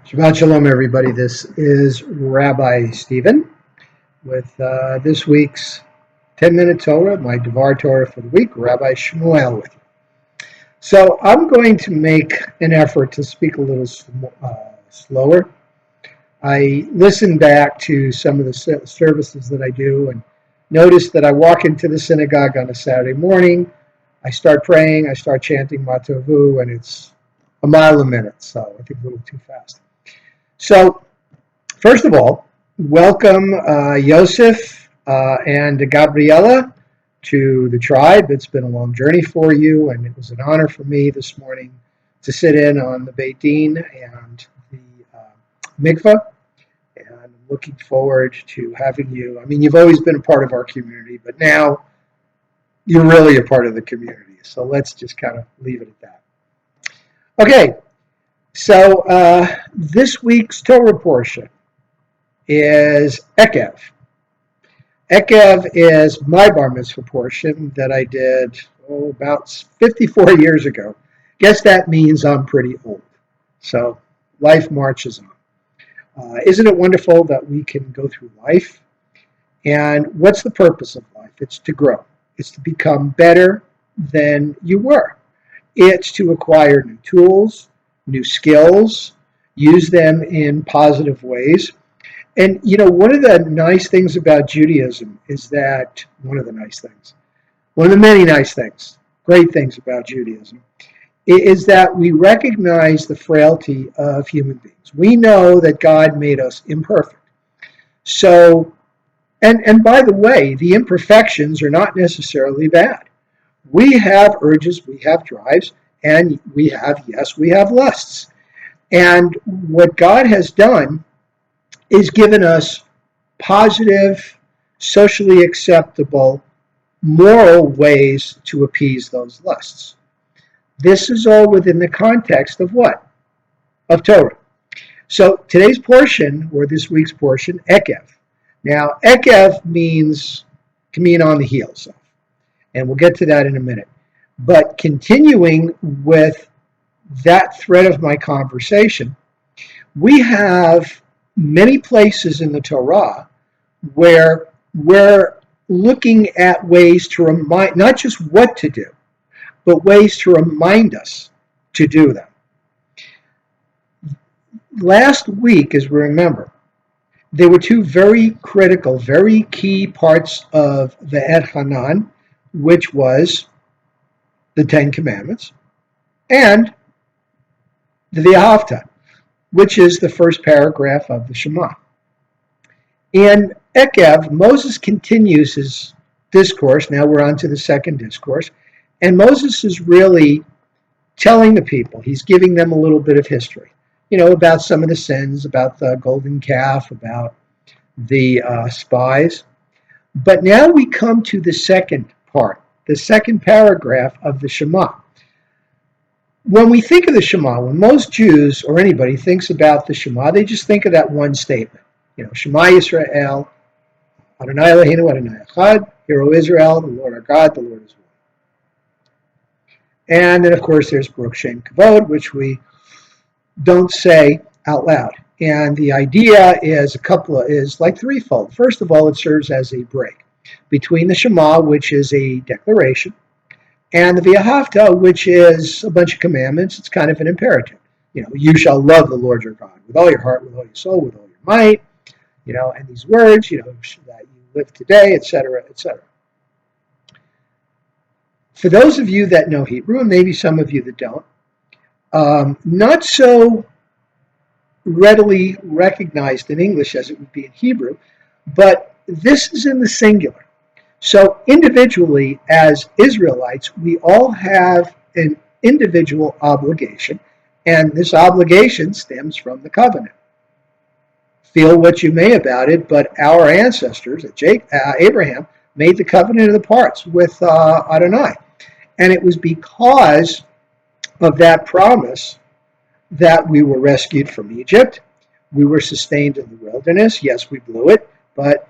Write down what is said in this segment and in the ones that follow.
Shabbat Shalom, everybody. This is Rabbi Stephen with this week's 10-minute Torah, my Devar Torah for the week, Rabbi Shmuel with you. So I'm going to make an effort to speak a little slower. I listen back to some of the services that I do and notice that I walk into the synagogue on a Saturday morning, I start praying, I start chanting Matovu, and it's a mile a minute, so I think a little too fast. So, first of all, welcome Yosef and Gabriella to the tribe. It's been a long journey for you, and it was an honor for me this morning to sit in on the Beit Din and the mikvah. And I'm looking forward to having you. I mean, you've always been a part of our community, but now you're really a part of the community. So let's just kind of leave it at that. Okay, so this week's Torah portion is Ekev. Ekev is my bar mitzvah portion that I did about 54 years ago. Guess that means I'm pretty old. So life marches on. Isn't it wonderful that we can go through life? And what's the purpose of life? It's to grow. It's to become better than you were. It's to acquire new tools, new skills, use them in positive ways. And, you know, one of the nice things about Judaism is that, one of the many nice things, great things about Judaism, is that we recognize the frailty of human beings. We know that God made us imperfect. So, and by the way, the imperfections are not necessarily bad. We have urges, we have drives, and we have lusts. And what God has done is given us positive, socially acceptable, moral ways to appease those lusts. This is all within the context of what? Of Torah. So today's portion, or this week's portion, Ekev. Now, Ekev can mean on the heels of, and we'll get to that in a minute. But continuing with that thread of my conversation, we have many places in the Torah where we're looking at ways to remind, not just what to do, but ways to remind us to do them. Last week, as we remember, there were two very critical, very key parts of the Et Hanan, which was the Ten Commandments, and the V'ahavta, which is the first paragraph of the Shema. In Ekev, Moses continues his discourse. Now we're on to the second discourse. And Moses is really telling the people, he's giving them a little bit of history, about some of the sins, about the golden calf, about the spies. But now we come to the second part, the second paragraph of the Shema. When we think of the Shema, when most Jews or anybody thinks about the Shema, they just think of that one statement. Shema Yisrael, Adonai Eloheinu, Adonai Echad, Hear, O Israel, the Lord our God, the Lord is one. And then, of course, there's Baruch Shem Kavod, which we don't say out loud. And the idea is like threefold. First of all, it serves as a break between the Shema, which is a declaration, and the V'ahavta, which is a bunch of commandments. It's kind of an imperative. You shall love the Lord your God with all your heart, with all your soul, with all your might. And these words, that you live today, etc., etc. For those of you that know Hebrew, and maybe some of you that don't, not so readily recognized in English as it would be in Hebrew, but this is in the singular. So individually, as Israelites, we all have an individual obligation, and this obligation stems from the covenant. Feel what you may about it, but our ancestors, Abraham, made the covenant of the parts with Adonai. And it was because of that promise that we were rescued from Egypt. We were sustained in the wilderness. Yes, we blew it, but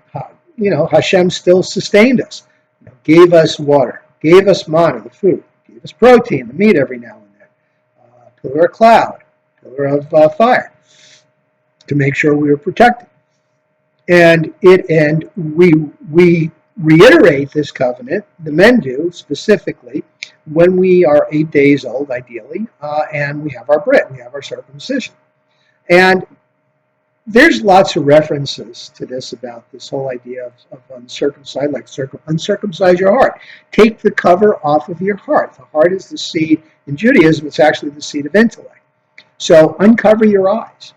Hashem still sustained us. Gave us water, gave us manna, the food, gave us protein, the meat every now and then. Pillar of cloud, pillar of fire. to make sure we were protected. And we reiterate this covenant, the men do specifically, when we are 8 days old, ideally, and we have our Brit, we have our circumcision. And there's lots of references to this about this whole idea of uncircumcised, like uncircumcise your heart. Take the cover off of your heart. The heart is the seed. In Judaism, it's actually the seed of intellect. So uncover your eyes,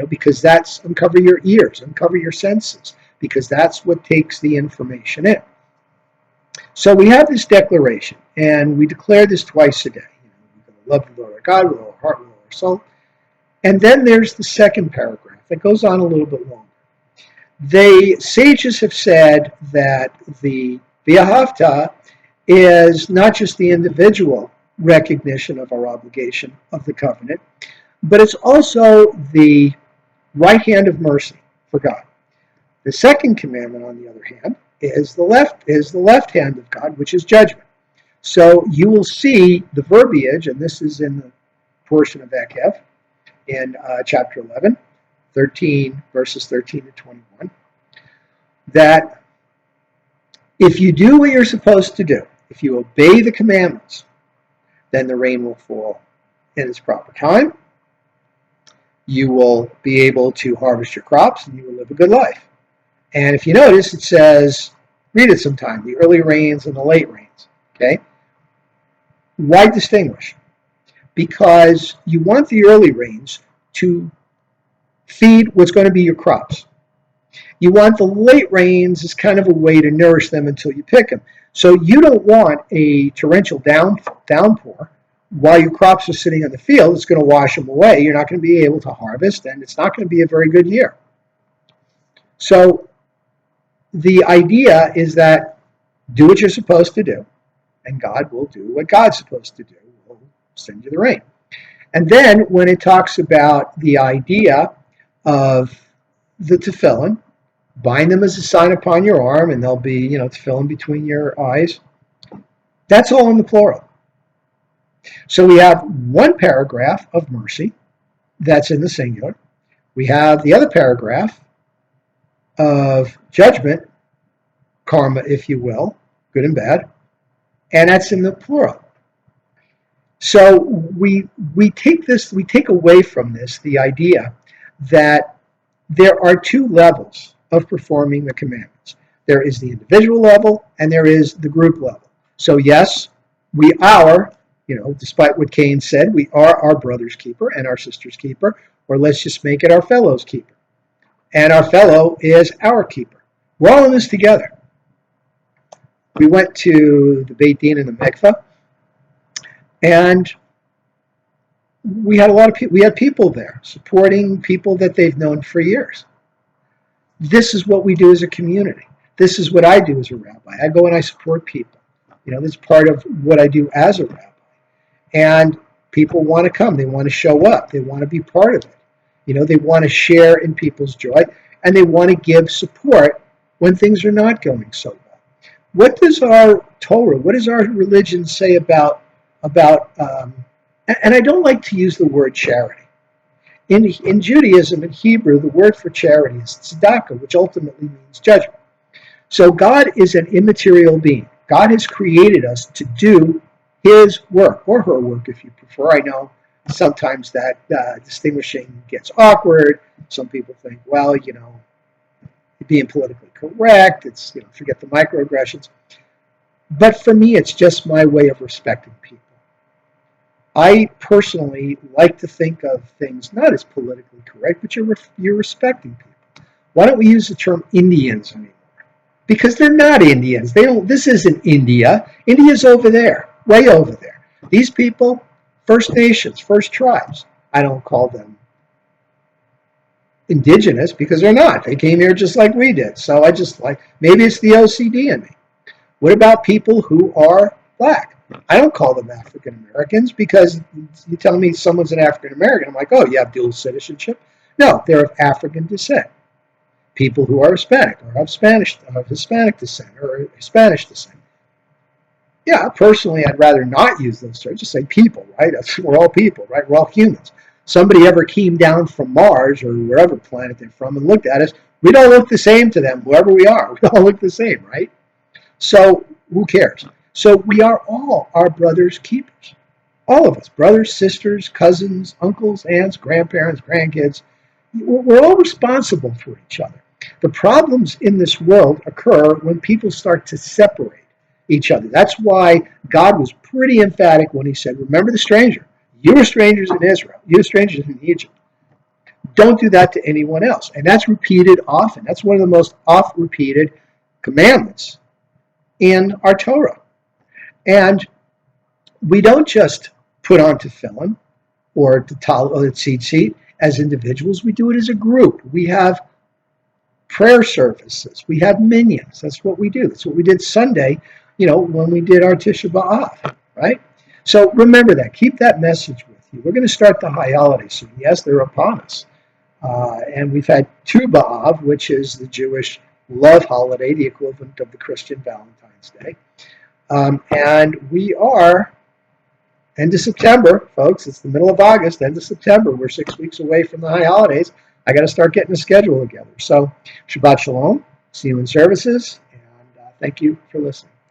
because uncover your ears, uncover your senses, because that's what takes the information in. So we have this declaration, and we declare this twice a day. We're going to love the Lord our God with all our heart, with all our soul. And then there's the second paragraph that goes on a little bit longer. The sages have said that the V'ahavta is not just the individual recognition of our obligation of the covenant, but it's also the right hand of mercy for God. The second commandment, on the other hand, is the left hand of God, which is judgment. So you will see the verbiage, and this is in the portion of Ekev, in chapter 11, 13, verses 13 to 21, that if you do what you're supposed to do, if you obey the commandments, then the rain will fall in its proper time. You will be able to harvest your crops, and you will live a good life. And if you notice, it says, read it sometime, the early rains and the late rains. Okay? Why distinguish? Because you want the early rains to feed what's going to be your crops. You want the late rains as kind of a way to nourish them until you pick them. So you don't want a torrential downpour while your crops are sitting in the field. It's going to wash them away. You're not going to be able to harvest, and it's not going to be a very good year. So the idea is that do what you're supposed to do, and God will do what God's supposed to do. He'll send you the rain. And then when it talks about the idea of the tefillin, bind them as a sign upon your arm, and they'll be, tefillin between your eyes. That's all in the plural. So we have one paragraph of mercy that's in the singular. We have the other paragraph of judgment, karma, if you will, good and bad, and that's in the plural. So we take away from this the idea that there are two levels of performing the commandments. There is the individual level and there is the group level. So yes, we are, despite what Cain said, we are our brother's keeper and our sister's keeper, or let's just make it our fellow's keeper. And our fellow is our keeper. We're all in this together. We went to the Beit Din and the Mikveh, and we had a lot of people. We had people there supporting people that they've known for years. This is what we do as a community. This is what I do as a rabbi. I go and I support people. This is part of what I do as a rabbi. And people want to come. They want to show up. They want to be part of it. They want to share in people's joy, and they want to give support when things are not going so well. What does our Torah, what does our religion say about and I don't like to use the word charity. In Judaism, in Hebrew, the word for charity is tzedakah, which ultimately means judgment. So God is an immaterial being. God has created us to do His work, or her work if you prefer. I know sometimes that distinguishing gets awkward. Some people think, well, being politically correct, it's, forget the microaggressions. But for me, it's just my way of respecting people. I personally like to think of things not as politically correct, but you're respecting people. Why don't we use the term Indians anymore? Because they're not Indians. This isn't India. India's over there, way over there. These people, First Nations, First Tribes. I don't call them indigenous because they're not. They came here just like we did. So I just maybe it's the OCD in me. What about people who are black? I don't call them African Americans because you tell me someone's an African American, I'm like, oh, you have dual citizenship? No, they're of African descent. People who are Hispanic or of Hispanic descent or Spanish descent. Yeah, personally, I'd rather not use those terms. Just say people, right? We're all people, right? We're all humans. somebody ever came down from Mars or wherever planet they're from and looked at us, we don't look the same to them, whoever we are. We all look the same, right? So who cares? So we are all our brother's keepers. All of us, brothers, sisters, cousins, uncles, aunts, grandparents, grandkids, we're all responsible for each other. The problems in this world occur when people start to separate each other. That's why God was pretty emphatic when he said, remember the stranger. You were strangers in Israel. You were strangers in Egypt. Don't do that to anyone else. And that's repeated often. That's one of the most oft repeated commandments in our Torah. And we don't just put on tefillin or tzitzit as individuals. We do it as a group. We have prayer services. We have minions. That's what we do. That's what we did Sunday, when we did our Tisha B'Av, right? So remember that. Keep that message with you. We're going to start the high holidays soon. Yes, they're upon us. And we've had Tu B'Av, which is the Jewish love holiday, the equivalent of the Christian Valentine's Day. And we are end of September, folks. It's the middle of August, end of September. We're 6 weeks away from the high holidays. I got to start getting a schedule together. So Shabbat Shalom. See you in services. And thank you for listening.